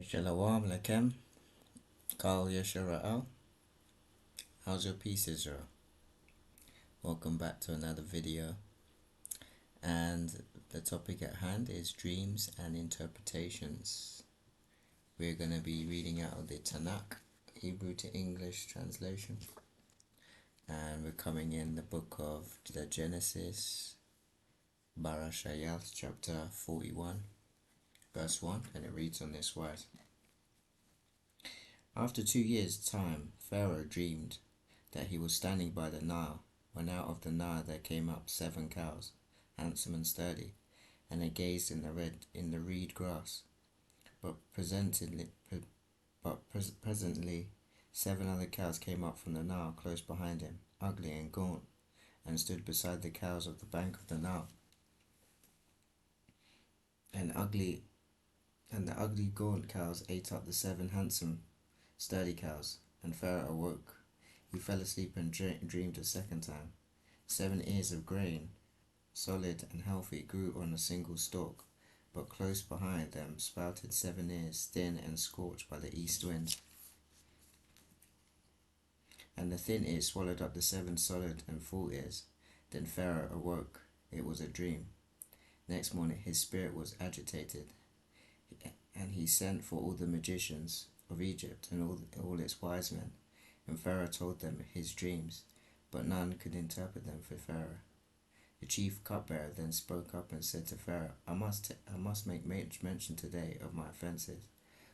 Shalom Lechem, Kal Yeshara'al. How's your peace, Israel? Welcome back to another video. And the topic at hand is dreams and interpretations. We're going to be reading out of the Tanakh, Hebrew to English translation. And we're coming in the book of the Genesis, Barashayath, chapter 41, verse 1, and it reads on this wise. After 2 years' time, Pharaoh dreamed that he was standing by the Nile, when out of the Nile there came up 7 cows, handsome and sturdy, and they gazed in the reed grass. But presently 7 other cows came up from the Nile close behind him, ugly and gaunt, and stood beside the cows of the bank of the Nile. And the ugly gaunt cows ate up the 7 handsome sturdy cows, and Pharaoh awoke. He fell asleep and dreamed a second time. 7 ears of grain, solid and healthy, grew on a single stalk, but close behind them sprouted 7 ears, thin and scorched by the east wind. And the thin ears swallowed up the 7 solid and full ears. Then Pharaoh awoke. It was a dream. Next morning his spirit was agitated, and he sent for all the magicians of Egypt and all its wise men. And Pharaoh told them his dreams, but none could interpret them for Pharaoh. The chief cupbearer then spoke up and said to Pharaoh, I must make mention today of my offences.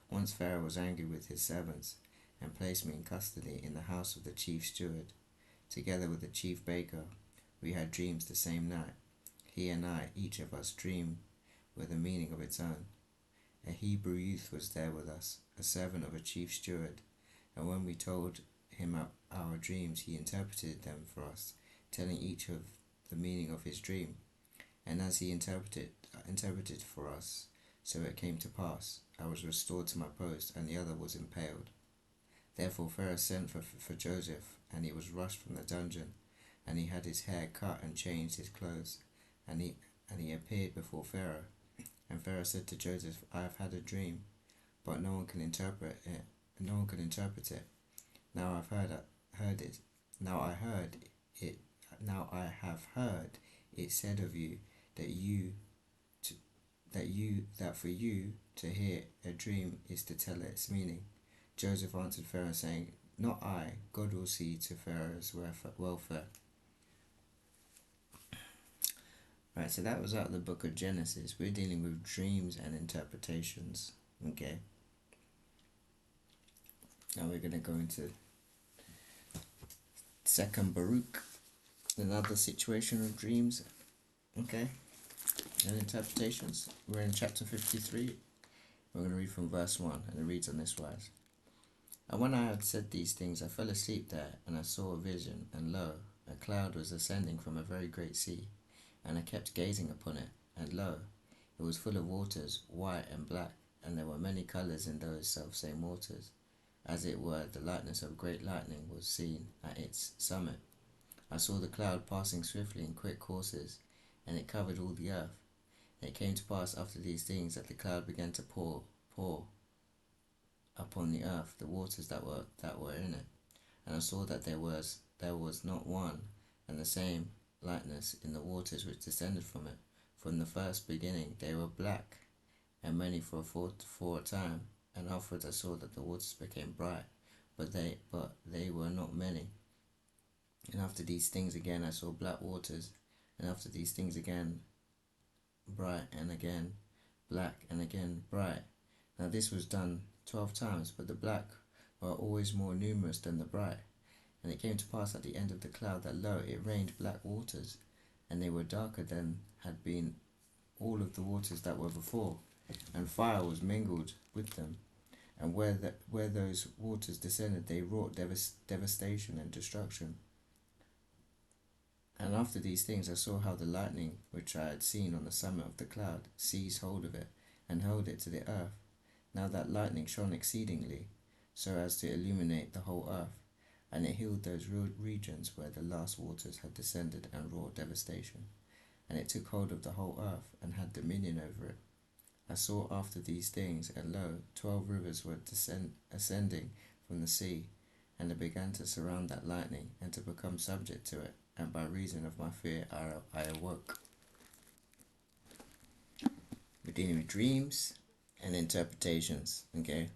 Once Pharaoh was angry with his servants, and placed me in custody in the house of the chief steward. Together with the chief baker, we had dreams the same night. He and I, each of us, dreamed with a meaning of its own. A Hebrew youth was there with us, a servant of a chief steward, and when we told him our dreams, he interpreted them for us, telling each of the meaning of his dream. And as he interpreted for us, so it came to pass. I was restored to my post, and the other was impaled. Therefore Pharaoh sent for Joseph, and he was rushed from the dungeon, and he had his hair cut and changed his clothes, and he appeared before Pharaoh. And Pharaoh said to Joseph, I have had a dream, but no one can interpret it. Now I have heard it said of you that for you to hear a dream is to tell its meaning. Joseph answered Pharaoh, saying, Not I, God will see to Pharaoh's welfare. Right, so that was out of the book of Genesis. We're dealing with dreams and interpretations. Okay. Now we're going to go into Second Baruch, another situation of dreams, okay, and interpretations. We're in chapter 53. We're going to read from verse 1, and it reads on this wise. And when I had said these things, I fell asleep there, and I saw a vision, and lo, a cloud was ascending from a very great sea. And I kept gazing upon it, and lo, it was full of waters, white and black, and there were many colours in those selfsame waters. As it were, the likeness of great lightning was seen at its summit. I saw the cloud passing swiftly in quick courses, and it covered all the earth. And it came to pass after these things that the cloud began to pour upon the earth the waters that were in it. And I saw that there was not one and the same likeness in the waters which descended from it. From the first beginning they were black, and many for a time, and afterwards I saw that the waters became bright, but they were not many. And after these things again I saw black waters, and after these things again bright, and again black, and again bright. Now this was done 12 times, but the black were always more numerous than the bright. And it came to pass at the end of the cloud that, lo, it rained black waters, and they were darker than had been all of the waters that were before, and fire was mingled with them. And where those waters descended, they wrought devastation and destruction. And after these things I saw how the lightning, which I had seen on the summit of the cloud, seized hold of it, and hurled it to the earth. Now that lightning shone exceedingly, so as to illuminate the whole earth, and it healed those regions where the last waters had descended and wrought devastation. And it took hold of the whole earth, and had dominion over it. I saw after these things, and lo, 12 rivers were ascending from the sea, and they began to surround that lightning, and to become subject to it. And by reason of my fear, I awoke. We're dealing with dreams and interpretations. Okay,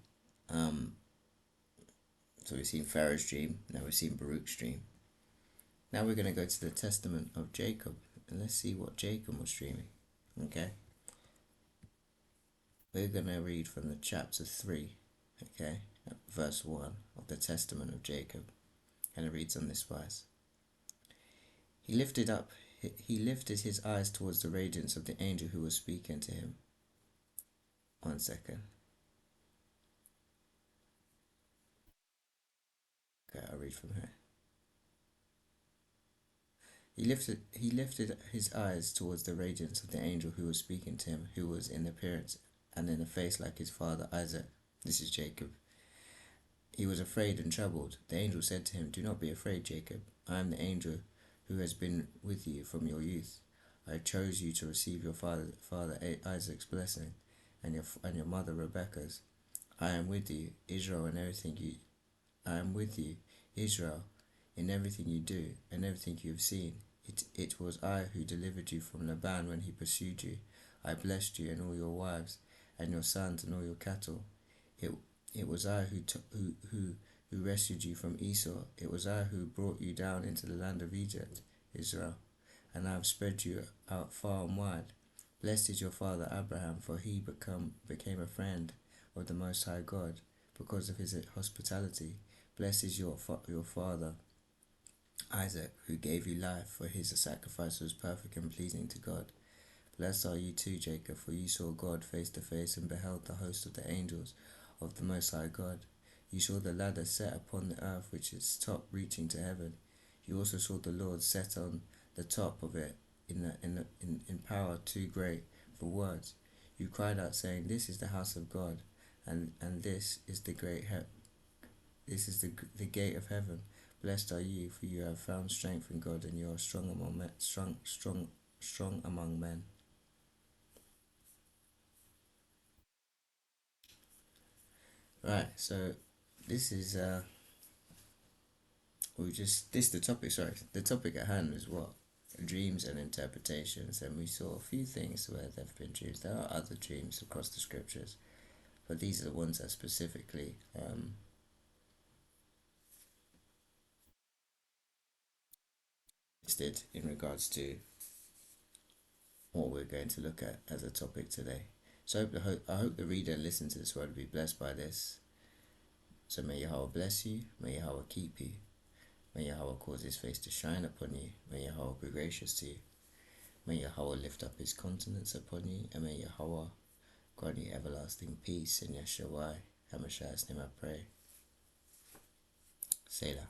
so we've seen Pharaoh's dream. Now we've seen Baruch's dream. Now we're going to go to the testament of Jacob, and let's see what Jacob was dreaming. Okay, we're going to read from the chapter 3. Okay, verse 1 of the testament of Jacob, and it reads on this wise. He lifted his eyes towards the radiance of the angel who was speaking to him. 1 second. Okay, I'll read from here. He lifted his eyes towards the radiance of the angel who was speaking to him, who was in appearance and in a face like his father Isaac. This is Jacob. He was afraid and troubled. The angel said to him, "Do not be afraid, Jacob. I am the angel who has been with you from your youth. I chose you to receive your father Isaac's blessing, and your mother Rebekah's. I am with you, Israel, I am with you, Israel, in everything you do and everything you have seen. It was I who delivered you from Laban when he pursued you. I blessed you and all your wives, and your sons and all your cattle. It was I who rescued you from Esau. It was I who brought you down into the land of Egypt, Israel, and I have spread you out far and wide. Blessed is your father Abraham, for he became a friend of the Most High God because of his hospitality. Blessed is your father Isaac, who gave you life, for his sacrifice was perfect and pleasing to God. Blessed are you too, Jacob, for you saw God face to face and beheld the host of the angels of the Most High God. You saw the ladder set upon the earth, which is top reaching to heaven. You also saw the Lord set on the top of it in power too great for words. You cried out, saying, "This is the house of God, and this is the this is the gate of heaven. Blessed are you, for you have found strength in God, and you are strong among men." Strong among men. Right. So this is the topic. Sorry, the topic at hand is what dreams and interpretations, and we saw a few things where there have been dreams. There are other dreams across the scriptures, but these are the ones that specifically listed in regards to what we're going to look at as a topic today. So I hope the reader listens to this word will be blessed by this. So may Yahweh bless you, may Yahweh keep you, may Yahweh cause his face to shine upon you, may Yahweh be gracious to you, may Yahweh lift up his countenance upon you, and may Yahweh grant you everlasting peace in Yeshua HaMashiach's name I pray. Selah.